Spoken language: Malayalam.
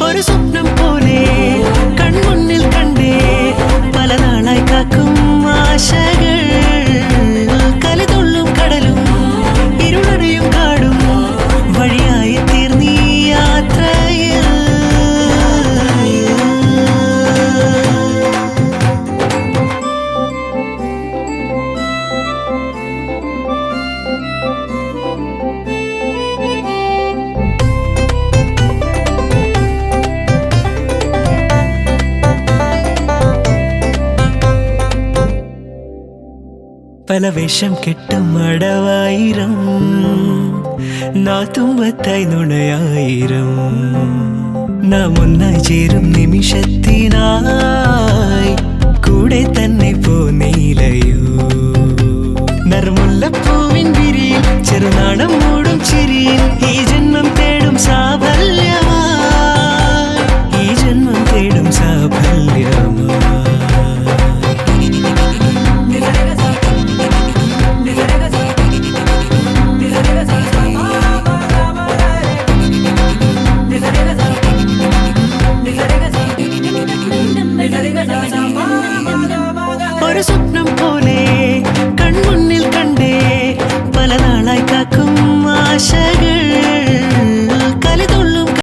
ഒരു സ്വപ്നം പോലെ കൺമുന്നിൽ കണ്ടേ പല നാളായി കാക്കും ആശകൾ കലിതുള്ളും കടലും ഇരുളടയും കാടും വഴിയായി തീർന്നീ യാത്രയിൽ പല വേഷം കെട്ടും അടവായിരം നാത്തുമ്പത്തായി നുണയായിരം നാം ഒന്നായി ചേരും നിമിഷത്തിനായി കൂടെ തന്നെ പോന്നീലയോ നറുമുല്ലപ്പൂവിൻ വിരിയിൽ ചെറുനാടം മൂടും ചിരിയിൽ ഈ ജന്മം തേടും സാഫല്യമായി ഈ ജന്മം തേടും സാഫല്യമായി ഒരു സ്വപ്നം പോലെ